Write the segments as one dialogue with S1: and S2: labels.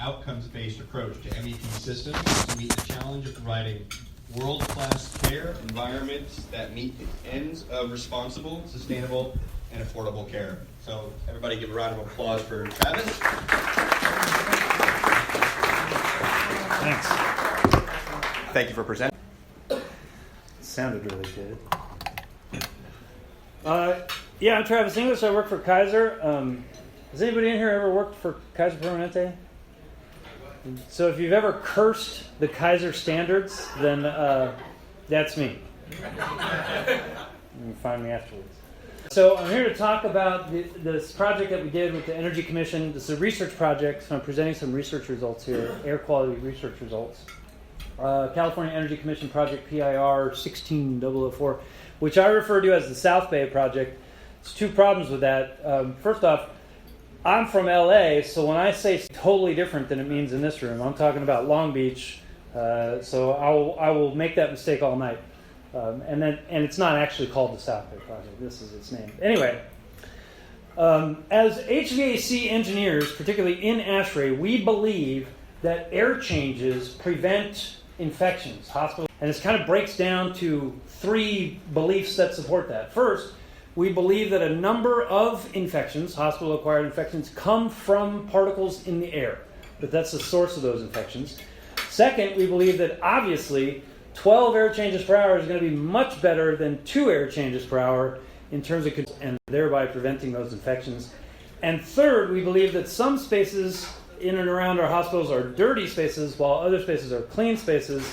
S1: outcomes-based approach to MEP systems to meet the challenge of providing world-class care environments that meet the ends of responsible, sustainable, and affordable care. So everybody give a round of applause for Travis.
S2: Thanks.
S1: Thank you for presenting.
S2: Sounded really good. Yeah, I'm Travis English. I work for Kaiser. Has anybody in here ever worked for Kaiser Permanente? So if you've ever cursed the Kaiser standards, then that's me. You can find me afterwards. So I'm here to talk about this project that we did with the Energy Commission. This is a research project, so I'm presenting some research results here, air quality research results. California Energy Commission Project PIR-16-004, which I refer to as the South Bay Project. There's two problems with that. First off, I'm from LA, so when I say totally different than it means in this room, I'm talking about Long Beach, so I will make that mistake all night. And it's not actually called the South Bay Project. This is its name. Anyway, as HVAC engineers, particularly in ASHRAE, we believe that air changes prevent infections, hospital, and this kind of breaks down to three beliefs that support that. First, we believe that a number of infections, hospital-acquired infections, come from particles in the air, that that's the source of those infections. Second, we believe that obviously 12 air changes per hour is going to be much better than 2 air changes per hour in terms of and thereby preventing those infections. And third, we believe that some spaces in and around our hospitals are dirty spaces while other spaces are clean spaces,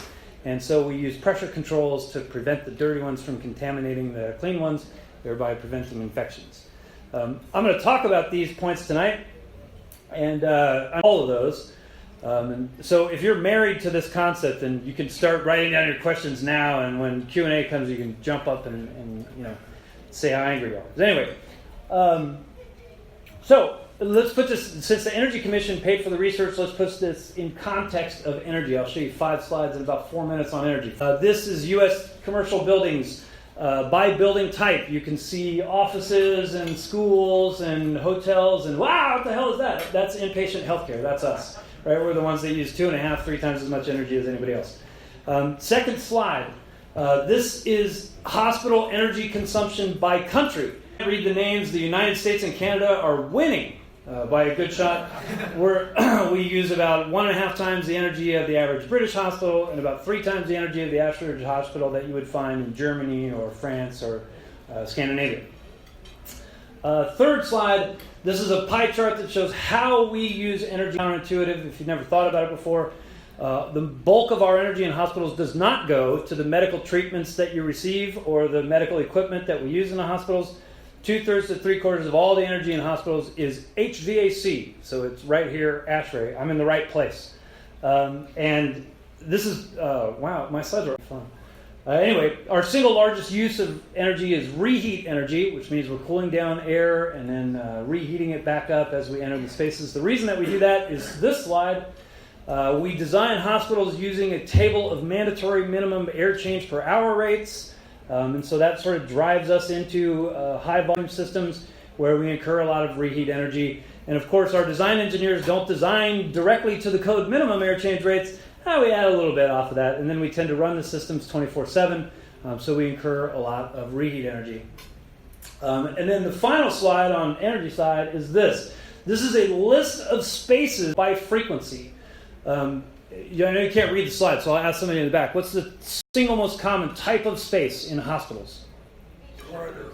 S2: and so we use pressure controls to prevent the dirty ones from contaminating the clean ones, thereby preventing infections. I'm going to talk about these points tonight, and all of those. And so if you're married to this concept, then you can start writing down your questions now, and when Q&A comes, you can jump up and say how angry you are. But anyway, so let's put this, since the Energy Commission paid for the research, let's put this in context of energy. I'll show you 5 slides in about 4 minutes on energy. This is U.S. commercial buildings. By building type, you can see offices and schools and hotels, and wow, what the hell is that? That's inpatient healthcare. That's us. Right, we're the ones that use 2.5, 3 times as much energy as anybody else. Second slide. This is hospital energy consumption by country. Read the names. The United States and Canada are winning by a good shot. We use about 1.5 times the energy of the average British hospital and about 3 times the energy of the average hospital that you would find in Germany or France or Scandinavia. Third slide. This is a pie chart that shows how we use energy. Counterintuitive, if you've never thought about it before. The bulk of our energy in hospitals does not go to the medical treatments that you receive or the medical equipment that we use in the hospitals. 2/3 to 3/4 of all the energy in hospitals is HVAC. So it's right here, ASHRAE. I'm in the right place. And this is, wow, my slides are fun. Anyway, our single largest use of energy is reheat energy, which means we're cooling down air and then reheating it back up as we enter the spaces. The reason that we do that is this slide. We design hospitals using a table of mandatory minimum air change per hour rates. And so that sort of drives us into high volume systems where we incur a lot of reheat energy. And of course, our design engineers don't design directly to the code minimum air change rates. We add a little bit off of that, and then we tend to run the systems 24/7, so we incur a lot of reheat energy. And then the final slide on energy side is this. This is a list of spaces by frequency. I know you can't read the slide, so I'll ask somebody in the back. What's the single most common type of space in hospitals?
S3: Corridors.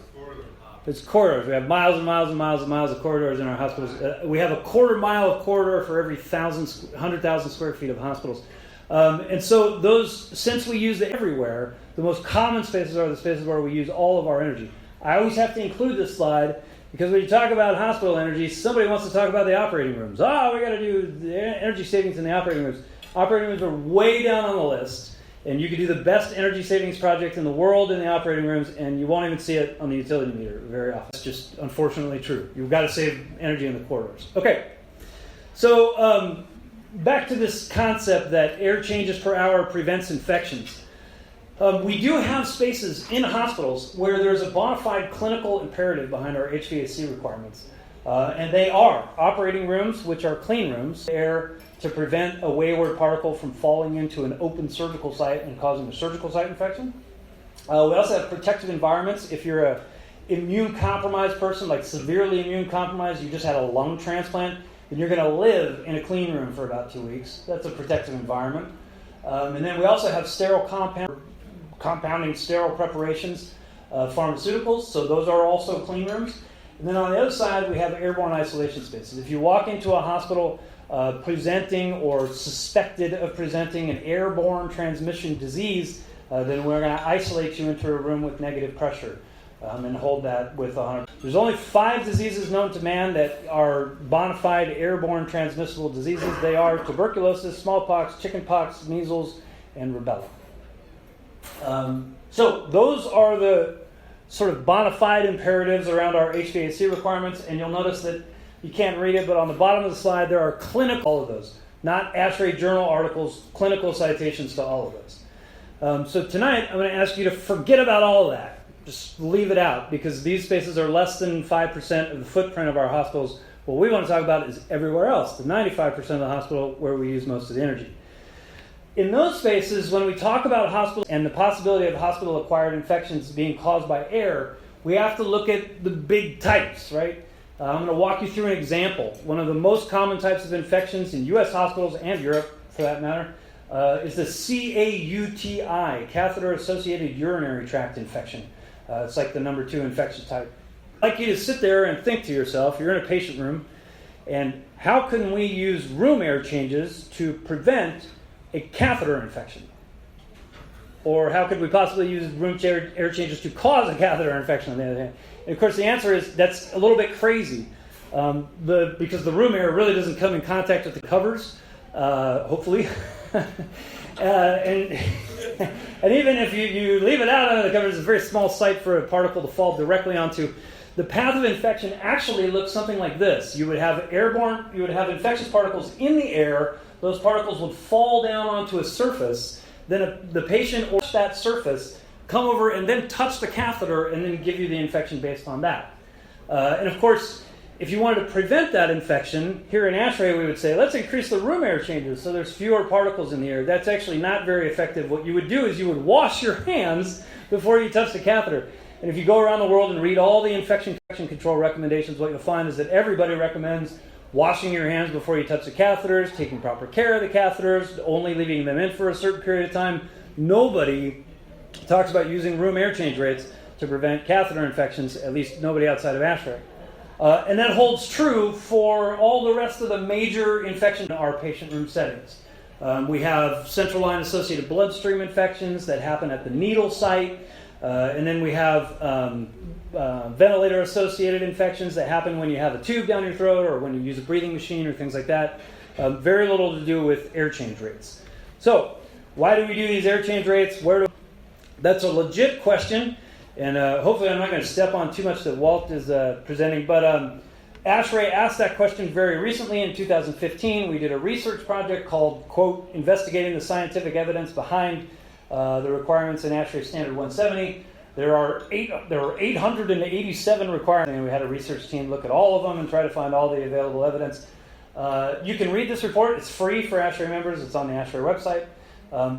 S2: It's corridors. We have miles and miles and miles and miles of corridors in our hospitals. We have a 1/4 mile of corridor for every 100,000 square feet of hospitals. And so those, since we use it everywhere, the most common spaces are the spaces where we use all of our energy. I always have to include this slide because when you talk about hospital energy, somebody wants to talk about the operating rooms. We got to do the energy savings in the operating rooms. Operating rooms are way down on the list. And you could do the best energy savings project in the world in the operating rooms, and you won't even see it on the utility meter very often. That's just unfortunately true. You've got to save energy in the corridors. Okay, so back to this concept that air changes per hour prevents infections. We do have spaces in hospitals where there's a bona fide clinical imperative behind our HVAC requirements. And they are operating rooms, which are clean rooms, air to prevent a wayward particle from falling into an open surgical site and causing a surgical site infection. We also have protected environments. If you're a immune-compromised person, like severely immune-compromised, you just had a lung transplant, then you're going to live in a clean room for about 2 weeks. That's a protected environment. And then we also have sterile compounding sterile preparations, pharmaceuticals, so those are also clean rooms. And then on the other side, we have airborne isolation spaces. If you walk into a hospital presenting or suspected of presenting an airborne transmission disease, then we're going to isolate you into a room with negative pressure and hold that with 100. There's only 5 diseases known to man that are bona fide airborne transmissible diseases. They are tuberculosis, smallpox, chickenpox, measles, and rubella. So those are the sort of bona fide imperatives around our HVAC requirements, and you'll notice that you can't read it, but on the bottom of the slide there are clinical, all of those, not ASHRAE journal articles, clinical citations to all of those. So tonight I'm going to ask you to forget about all of that. Just leave it out, because these spaces are less than 5% of the footprint of our hospitals. What we want to talk about is everywhere else, the 95% of the hospital where we use most of the energy. In those spaces, when we talk about hospitals and the possibility of hospital-acquired infections being caused by air, we have to look at the big types, right? I'm going to walk you through an example. One of the most common types of infections in U.S. hospitals and Europe, for that matter, is the CAUTI, catheter-associated urinary tract infection. It's like the number 2 infection type. I'd like you to sit there and think to yourself, you're in a patient room, and how can we use room air changes to prevent a catheter infection? Or how could we possibly use room air changes to cause a catheter infection on the other hand? And of course the answer is that's a little bit crazy because the room air really doesn't come in contact with the covers, hopefully. And even if you leave it out under the covers, it's a very small site for a particle to fall directly onto. The path of infection actually looks something like this. You would have infectious particles in the air. Those particles would fall down onto a surface. Then the patient or that surface come over and then touch the catheter and then give you the infection based on that. And of course, if you wanted to prevent that infection, here in ASHRAE we would say, let's increase the room air changes so there's fewer particles in the air. That's actually not very effective. What you would do is you would wash your hands before you touch the catheter. And if you go around the world and read all the infection control recommendations, what you'll find is that everybody recommends washing your hands before you touch the catheters, taking proper care of the catheters, only leaving them in for a certain period of time. Nobody talks about using room air change rates to prevent catheter infections, at least nobody outside of ASHRAE. And that holds true for all the rest of the major infections in our patient room settings. We have central line associated bloodstream infections that happen at the needle site. And then we have ventilator associated infections that happen when you have a tube down your throat or when you use a breathing machine or things like that. Very little to do with air change rates. So why do we do these air change rates? That's a legit question. And hopefully I'm not going to step on too much that Walt is presenting, but ASHRAE asked that question very recently in 2015. We did a research project called, quote, Investigating the Scientific Evidence Behind the Requirements in ASHRAE Standard 170. There were 887 requirements, and we had a research team look at all of them and try to find all the available evidence. You can read this report. It's free for ASHRAE members. It's on the ASHRAE website.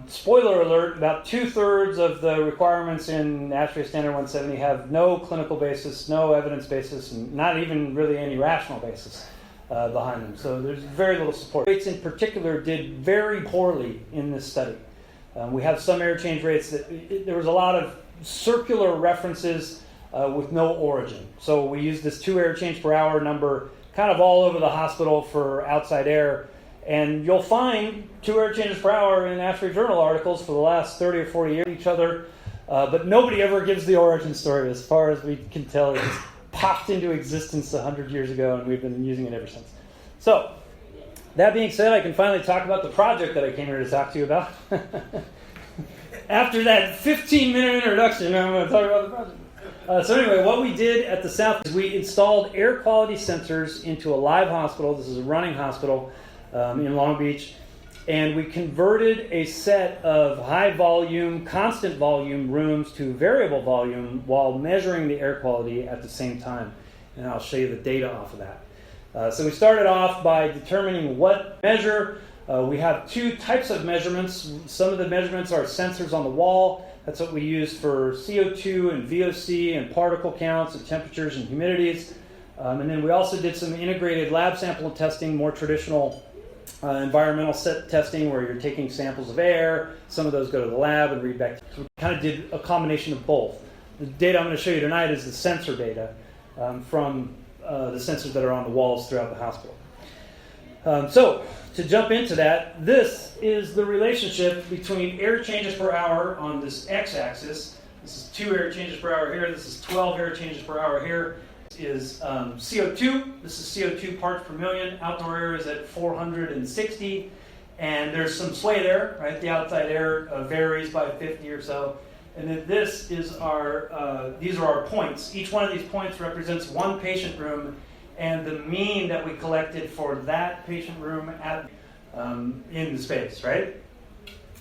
S2: Spoiler alert, about 2/3 of the requirements in ASHRAE Standard 170 have no clinical basis, no evidence basis, and not even really any rational basis behind them. So there's very little support. Rates in particular did very poorly in this study. We have some air change rates that there was a lot of circular references with no origin. So we use this 2 air change per hour number kind of all over the hospital for outside air. And you'll find 2 air changes per hour in ASHRAE journal articles for the last 30 or 40 years each other, but nobody ever gives the origin story. As far as we can tell, it just popped into existence 100 years ago, and we've been using it ever since. So, that being said, I can finally talk about the project that I came here to talk to you about. After that 15-minute introduction, I'm going to talk about the project. So anyway, what we did at the South is we installed air quality sensors into a live hospital. This is a running hospital in Long Beach. And we converted a set of high volume, constant volume rooms to variable volume while measuring the air quality at the same time. and I'll show you the data off of that. So we started off by determining what measure. We have two types of measurements. Some of the measurements are sensors on the wall. That's what we use for CO2 and VOC and particle counts and temperatures and humidities. And then we also did some integrated lab sample testing, more traditional environmental set testing where you're taking samples of air. Some of those go to the lab and read back. So we kind of did a combination of both. The data I'm going to show you tonight is the sensor data from the sensors that are on the walls throughout the hospital. So to jump into that, this is the relationship between air changes per hour on this x-axis. This is 2 air changes per hour here. This is 12 air changes per hour here. This is CO2. This is CO2 parts per million. Outdoor air is at 460. And there's some sway there, right? The outside air varies by 50 or so. And then this is these are our points. Each one of these points represents one patient room and the mean that we collected for that patient room in the space, right?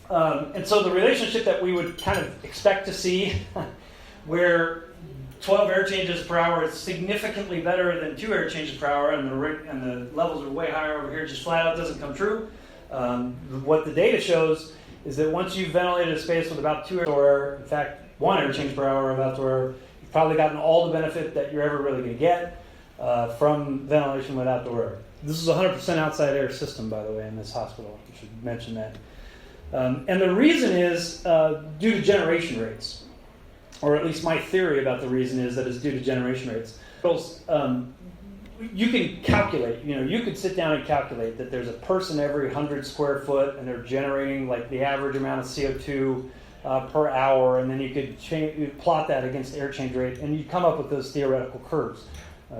S2: And so the relationship that we would kind of expect to see where 12 air changes per hour is significantly better than 2 air changes per hour and the levels are way higher over here, just flat out doesn't come true. What the data shows is that once you've ventilated a space with about 2 air, in fact, 1 air change per hour of outdoor air, you've probably gotten all the benefit that you're ever really going to get from ventilation with outdoor air. This is a 100% outside air system, by the way, in this hospital. I should mention that. And the reason is due to generation rates, or at least my theory about the reason is that it's due to generation rates. You can calculate, you could sit down and calculate that there's a person every 100 square foot and they're generating like the average amount of CO2 per hour, and then you could plot that against air change rate, and you come up with those theoretical curves,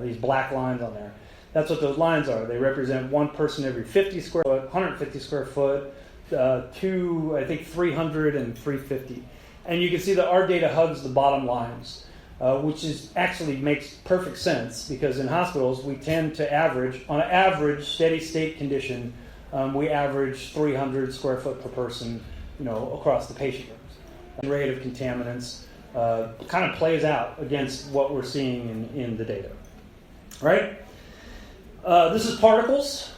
S2: these black lines on there. That's what those lines are. They represent one person every 50 square foot, 150 square foot, to I think 300 and 350. And you can see that our data hugs the bottom lines, which is actually makes perfect sense because in hospitals we tend to average, on an average steady state condition, we average 300 square foot per person, across the patient rooms. The rate of contaminants kind of plays out against what we're seeing in the data. Right? This is particles.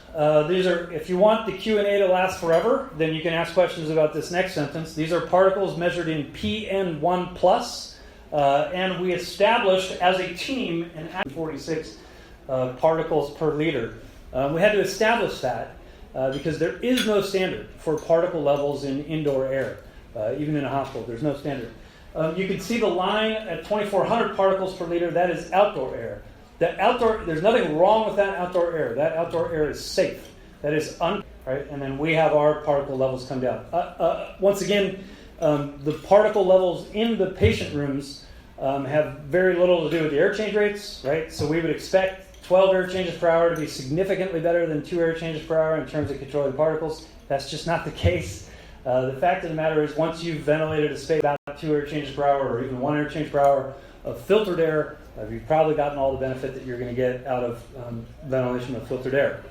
S2: These are, if you want the Q&A to last forever, then you can ask questions about this next sentence. These are particles measured in PN1+, and we established as a team in 46 particles per liter. We had to establish that because there is no standard for particle levels in indoor air, even in a hospital. There's no standard. You can see the line at 2,400 particles per liter. That is outdoor air. There's nothing wrong with that outdoor air. That outdoor air is safe. That is right? And then we have our particle levels come down. Once again, the particle levels in the patient rooms have very little to do with the air change rates, right? So we would expect 12 air changes per hour to be significantly better than 2 air changes per hour in terms of controlling particles. That's just not the case. The fact of the matter is once you've ventilated a space about 2 air changes per hour or even 1 air change per hour of filtered air, you've probably gotten all the benefit that you're going to get out of ventilation of filtered air.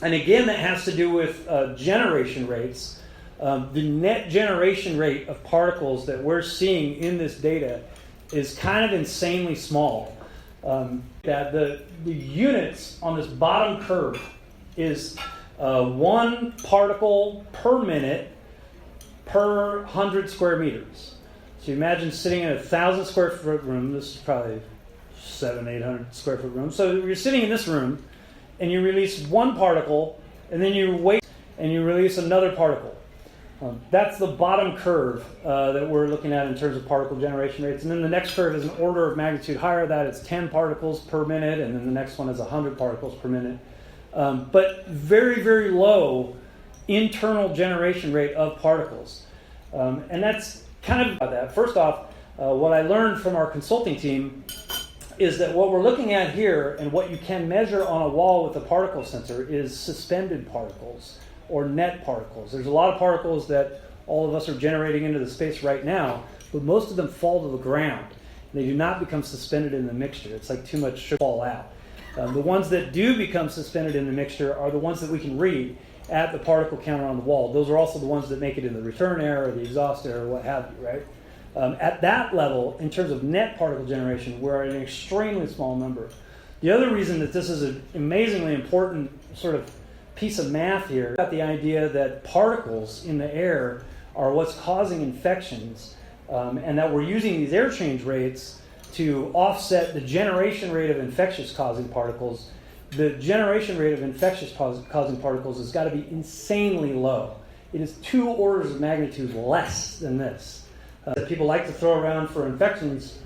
S2: And again, that has to do with generation rates. The net generation rate of particles that we're seeing in this data is kind of insanely small. That the units on this bottom curve is 1 particle per minute per 100 square meters. So you imagine sitting in a 1,000 square foot room. This is probably 700-800 square foot room. So you're sitting in this room, and you release 1 particle, and then you wait, and you release another particle. That's the bottom curve that we're looking at in terms of particle generation rates. And then the next curve is an order of magnitude higher. That it's 10 particles per minute, and then the next one is 100 particles per minute. But very, very low internal generation rate of particles. And that's kind of about that. First off, what I learned from our consulting team is that what we're looking at here and what you can measure on a wall with a particle sensor is suspended particles or net particles. There's a lot of particles that all of us are generating into the space right now, but most of them fall to the ground. They do not become suspended in the mixture. It's like too much sugar fall out. The ones that do become suspended in the mixture are the ones that we can read at the particle counter on the wall. Those are also the ones that make it in the return air or the exhaust air or what have you, right? At that level, in terms of net particle generation, we're at an extremely small number. The other reason that this is an amazingly important sort of piece of math here, about the idea that particles in the air are what's causing infections, and that we're using these air change rates to offset the generation rate of infectious causing particles. The generation rate of infectious causing particles has got to be insanely low. It is 2 orders of magnitude less than this. That people like to throw around for infections.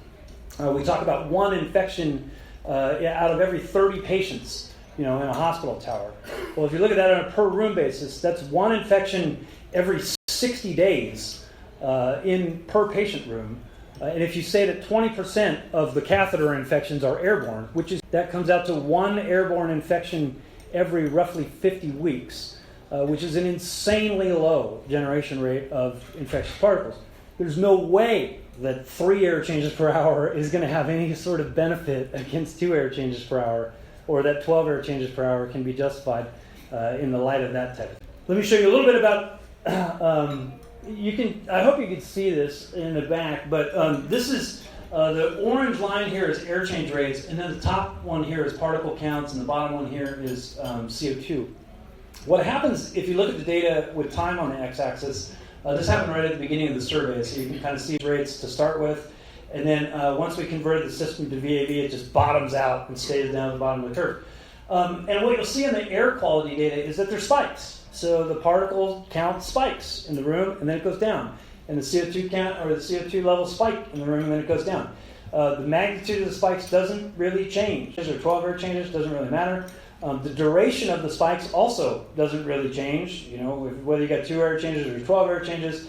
S2: We talk about 1 infection out of every 30 patients, in a hospital tower. Well, if you look at that on a per room basis, that's 1 infection every 60 days per patient room. And if you say that 20% of the catheter infections are airborne, that comes out to 1 airborne infection every roughly 50 weeks, which is an insanely low generation rate of infectious particles. There's no way that 3 air changes per hour is going to have any sort of benefit against 2 air changes per hour, or that 12 air changes per hour can be justified in the light of that type. Let me show you a little bit about I hope you can see this in the back, but this is the orange line here is air change rates, and then the top one here is particle counts, and the bottom one here is CO2. What happens if you look at the data with time on the x-axis, this happened right at the beginning of the survey, so you can kind of see rates to start with, and then once we converted the system to VAV, it just bottoms out and stays down at the bottom of the curve. And what you'll see in the air quality data is that there's spikes. So the particle count spikes in the room, and then it goes down. And the CO2 count, or the CO2 level spike in the room, and then it goes down. The magnitude of the spikes doesn't really change. Or 12 air changes doesn't really matter. The duration of the spikes also doesn't really change. Whether you got 2 air changes or 12 air changes,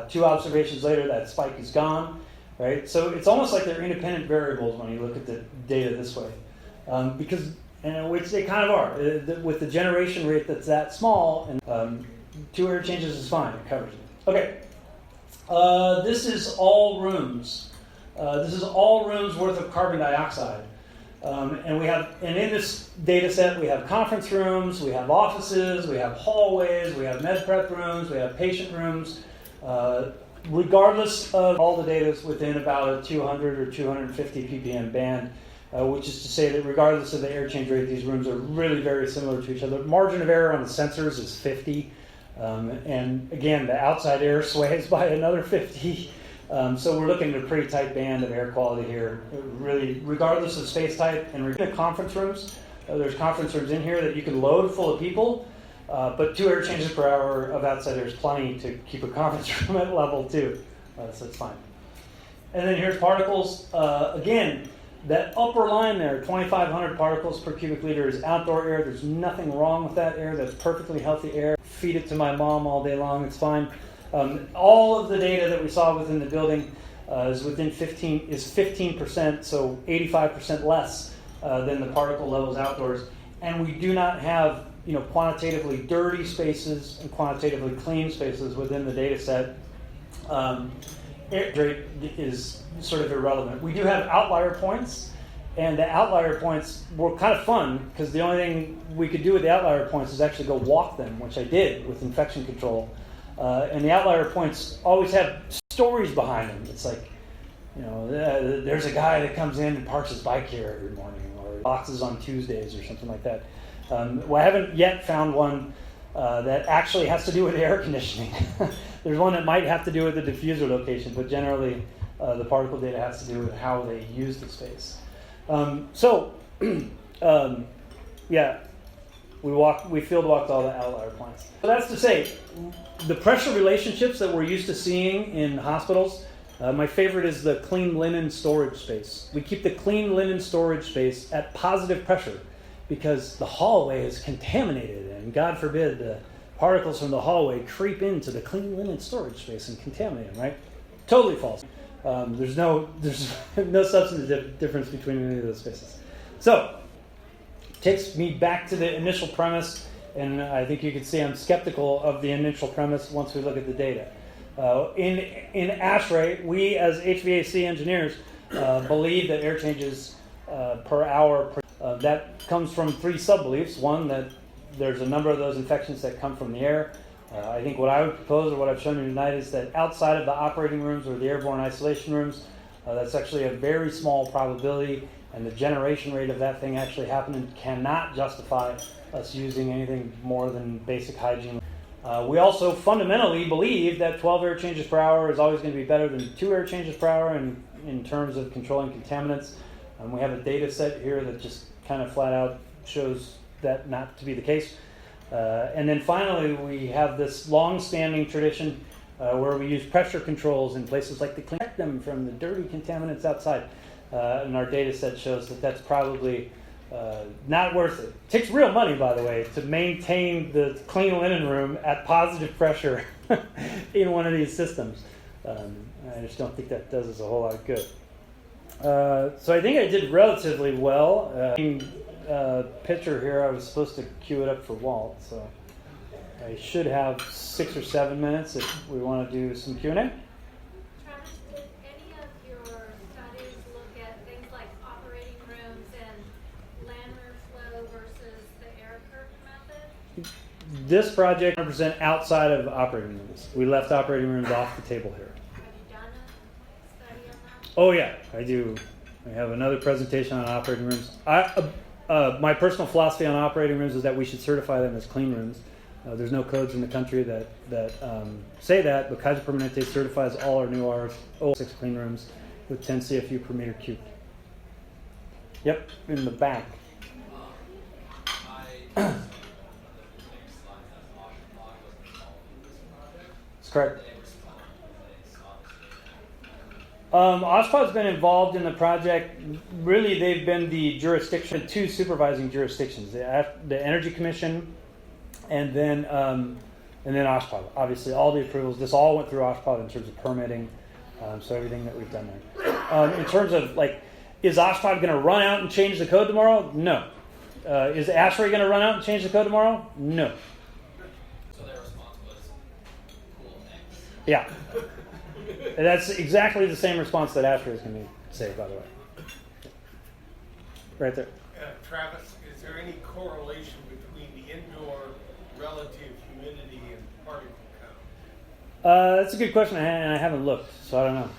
S2: 2 observations later, that spike is gone. Right? So it's almost like they're independent variables when you look at the data this way, which they kind of are. With the generation rate that's that small, and 2 air changes is fine, it covers it. Okay, this is all rooms. This is all rooms worth of carbon dioxide. And in this data set, we have conference rooms, we have offices, we have hallways, we have med prep rooms, we have patient rooms. Regardless of all the data is within about a 200 or 250 ppm band, which is to say that regardless of the air change rate, these rooms are really very similar to each other. Margin of error on the sensors is 50. And again, the outside air sways by another 50. So we're looking at a pretty tight band of air quality here, really, regardless of space type. And in the conference rooms, there's conference rooms in here that you can load full of people, but 2 air changes per hour of outside air is plenty to keep a conference room at level 2. So it's fine. And then here's particles. Again, that upper line there, 2,500 particles per cubic liter, is outdoor air. There's nothing wrong with that air. That's perfectly healthy air. Feed it to my mom all day long. It's fine. All of the data that we saw within the building is 15%, so 85% less than the particle levels outdoors. And we do not have quantitatively dirty spaces and quantitatively clean spaces within the data set. Air rate is sort of irrelevant. We do have outlier points, and the outlier points were kind of fun because the only thing we could do with the outlier points is actually go walk them, which I did with infection control. And the outlier points always have stories behind them. It's like, there's a guy that comes in and parks his bike here every morning, or boxes on Tuesdays or something like that. Well, I haven't yet found one that actually has to do with air conditioning. There's one that might have to do with the diffuser location, but generally the particle data has to do with how they use the space. We field walked all the outlier points. So that's to say, the pressure relationships that we're used to seeing in hospitals, my favorite is the clean linen storage space. We keep the clean linen storage space at positive pressure because the hallway is contaminated, and God forbid the particles from the hallway creep into the clean linen storage space and contaminate them, right? Totally false. There's no substantive difference between any of those spaces. So, takes me back to the initial premise, and I think you can see I'm skeptical of the initial premise once we look at the data. In ASHRAE, we as HVAC engineers believe that air changes per hour, that comes from 3 sub-beliefs. One, that there's a number of those infections that come from the air. I think what I would propose, or what I've shown you tonight, is that outside of the operating rooms or the airborne isolation rooms, that's actually a very small probability, and the generation rate of that thing actually happening cannot justify us using anything more than basic hygiene. We also fundamentally believe that 12 air changes per hour is always going to be better than 2 air changes per hour in terms of controlling contaminants. We have a data set here that just kind of flat out shows that not to be the case. And then finally, we have this long-standing tradition where we use pressure controls in places like to protect them from the dirty contaminants outside. And our data set shows that that's probably not worth it. It takes real money, by the way, to maintain the clean linen room at positive pressure in one of these systems. I just don't think that does us a whole lot of good. So I think I did relatively well. Picture here, I was supposed to cue it up for Walt, so I should have 6 or 7 minutes if we want to do some Q&A.
S3: Travis, did any of your studies look at things like operating rooms and laminar flow versus the air curtain method?
S2: This project 100% outside of operating rooms. We left operating rooms off the table here.
S3: Have you done a study on that?
S2: Oh yeah, I do. I have another presentation on operating rooms. My personal philosophy on operating rooms is that we should certify them as clean rooms. There's no codes in the country that say that, but Kaiser Permanente certifies all our new R06 clean rooms with 10 CFU per meter cubed. Yep, in the back. That's correct. OSHPA's been involved in the project. Really, they've been the jurisdiction, 2 supervising jurisdictions: the Energy Commission, and then OSHPA. Obviously, all the approvals. This all went through OSHPA in terms of permitting. So everything that we've done there. In terms of is OSHPA going to run out and change the code tomorrow? No. Is ASHRAE going to run out and change the code tomorrow? No.
S4: So their response was cool, thanks.
S2: Yeah. And that's exactly the same response that ASHRAE is going to say, by the way. Right there.
S5: Travis, is there any correlation between the indoor relative humidity and particle count?
S2: That's a good question, and I haven't looked, so I don't know.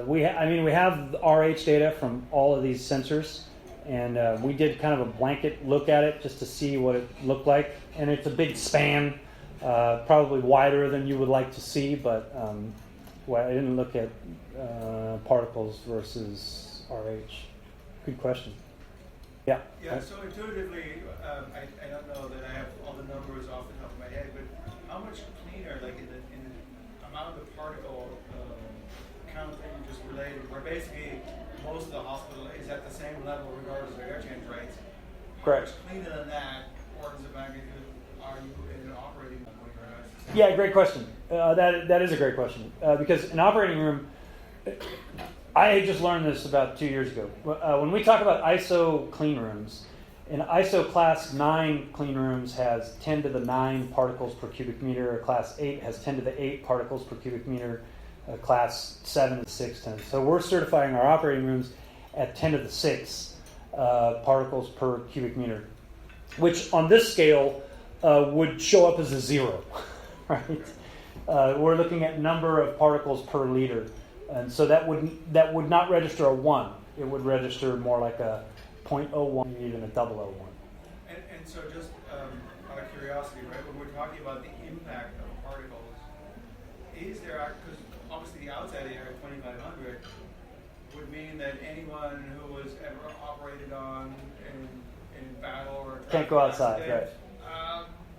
S2: We have RH data from all of these sensors, and we did kind of a blanket look at it just to see what it looked like. And it's a big span, probably wider than you would like to see, but I didn't look at particles versus RH. Good question. Yeah.
S6: Yeah, so intuitively, I don't know that I have all the numbers off the top of my head, but how much cleaner, like in the amount of particle count that you just related, where basically most of the hospital is at the same level regardless of air change rates.
S2: Correct.
S6: How much cleaner than that, orders of magnitude, are you in an operating room?
S2: Yeah, great question. That is a great question because an operating room, I just learned this about 2 years ago. When we talk about ISO clean rooms, an ISO class 9 clean rooms has 10 to the 9 particles per cubic meter. A class 8 has 10 to the 8 particles per cubic meter. Class 7 is 6 10. So we're certifying our operating rooms at 10 to the 6 particles per cubic meter, which on this scale would show up as a 0, right? We're looking at number of particles per liter, and so that would not register a 1. It would register more like a 0.01, even a 0.001.
S6: And so just out of curiosity, right, when we're talking about the impact of particles, is there, because obviously the outside air at 2,500 would mean that anyone who was ever operated on in battle or
S2: can't go outside, right?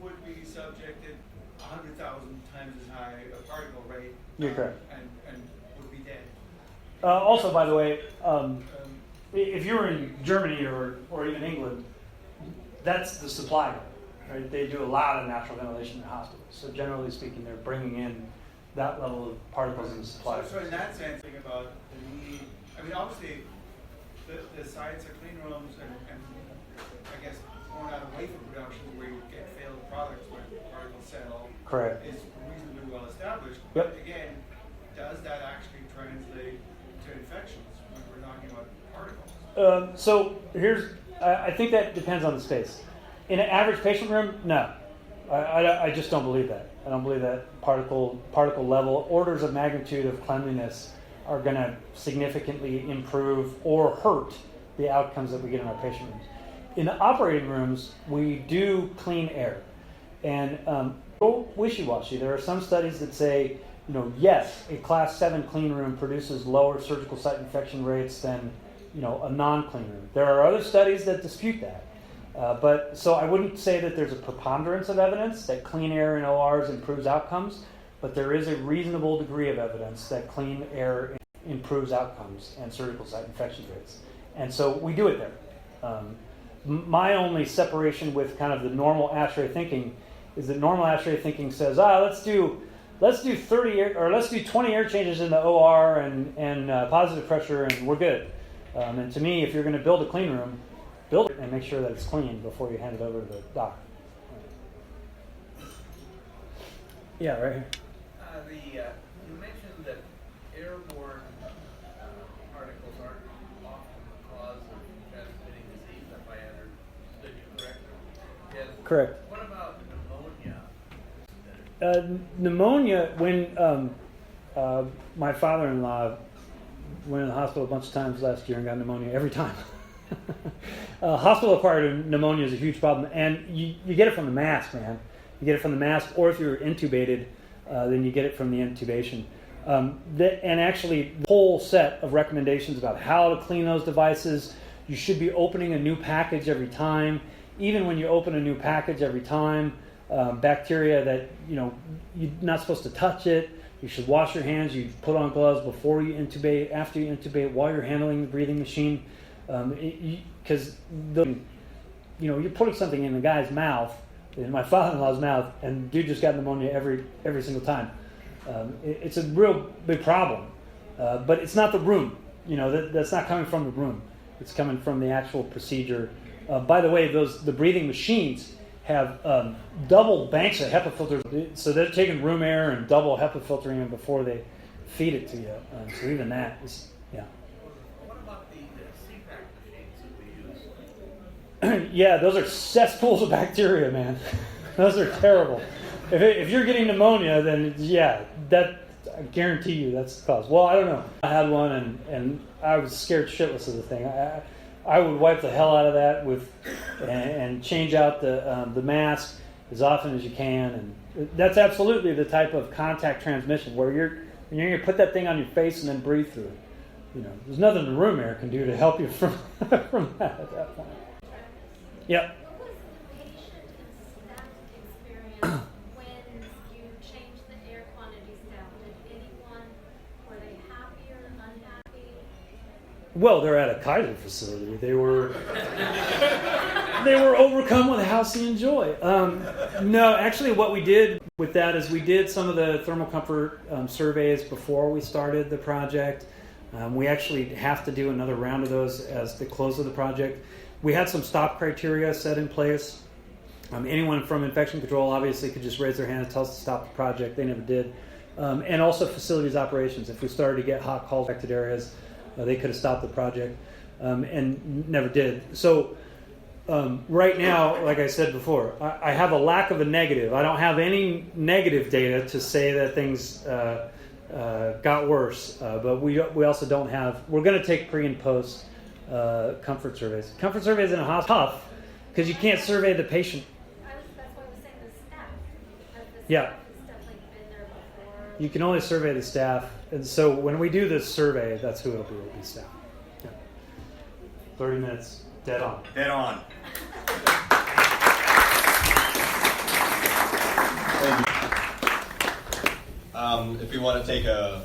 S6: Would be subjected 100,000 times as high a particle rate.
S2: You're correct.
S6: And would be dead.
S2: Also, by the way, if you were in Germany or even England, that's the supply, right? They do a lot of natural ventilation in hospitals. So generally speaking, they're bringing in that level of particles in the supply.
S6: So in that sense, think about the need. I mean, obviously, the science of clean rooms and I guess going out away from production where you get failed products when particles settle.
S2: Correct.
S6: Is reasonably well established.
S2: Yep.
S6: But again, does that actually translate to infections when we're talking about particles?
S2: So I think that depends on the space. In an average patient room, no. I just don't believe that. I don't believe that particle level orders of magnitude of cleanliness are going to significantly improve or hurt the outcomes that we get in our patient rooms. In the operating rooms, we do clean air. And wishy-washy. There are some studies that say, yes, a class 7 clean room produces lower surgical site infection rates than, a non-clean room. There are other studies that dispute that. But so I wouldn't say that there's a preponderance of evidence that clean air in ORs improves outcomes, but there is a reasonable degree of evidence that clean air improves outcomes and surgical site infection rates. And so we do it there. My only separation with kind of the normal ASHRAE thinking is that normal ASHRAE thinking says, let's do 30 air, or let's do 20 air changes in the OR and positive pressure, and we're good. And to me, if you're going to build a clean room, build it and make sure that it's clean before you hand it over to the doc. Yeah, right here.
S7: You mentioned that airborne particles aren't often the cause of transmitting disease, if I understood you correctly. Yes.
S2: Correct.
S7: What about pneumonia?
S2: Pneumonia, when my father-in-law went in the hospital a bunch of times last year and got pneumonia every time. Hospital-acquired pneumonia is a huge problem, and you get it from the mask, man. You get it from the mask, or if you're intubated, then you get it from the intubation. And actually, the whole set of recommendations about how to clean those devices. You should be opening a new package every time. Even when you open a new package every time, bacteria that, you're not supposed to touch it. You should wash your hands. You put on gloves before you intubate, after you intubate, while you're handling the breathing machine. Because you're putting something in the guy's mouth, in my father-in-law's mouth, and dude just got pneumonia every single time. It's a real big problem, but it's not the room. That's not coming from the room. It's coming from the actual procedure. By the way, the breathing machines have double banks of HEPA filters, so they're taking room air and double HEPA filtering it before they feed it to you. So even that is, yeah.
S7: What about the CPAC machines that we use?
S2: Yeah, those are cesspools of bacteria, man. Those are terrible. If you're getting pneumonia, then that I guarantee you that's the cause. Well, I don't know. I had one, and I was scared shitless of the thing. I would wipe the hell out of that and change out the mask as often as you can. And that's absolutely the type of contact transmission where you're going to put that thing on your face and then breathe through it. There's nothing the room air can do to help you from that at that point. Yep.
S3: What was the patient and staff experience when you changed the air quantities down? Were they happy or unhappy?
S2: Well, they're at a Kaiser facility. They were overcome with halcyon joy. No, actually, what we did with that is we did some of the thermal comfort surveys before we started the project. We actually have to do another round of those as the close of the project. We had some stop criteria set in place. Anyone from infection control obviously could just raise their hand and tell us to stop the project. They never did. And also facilities operations. If we started to get hot calls affected areas, they could have stopped the project and never did. So right now, like I said before, I have a lack of a negative. I don't have any negative data to say that things got worse. But we also don't have. We're going to take pre and post comfort surveys. Comfort surveys in a hospital tough because you can't survey the patient.
S3: That's why I was saying the staff. The
S2: Yeah.
S3: staff has definitely been there before.
S2: You can only survey the staff, and so when we do this survey, that's who it'll be. It'll be staff. Yeah. 30 minutes, dead on.
S1: Dead on. If we want to take a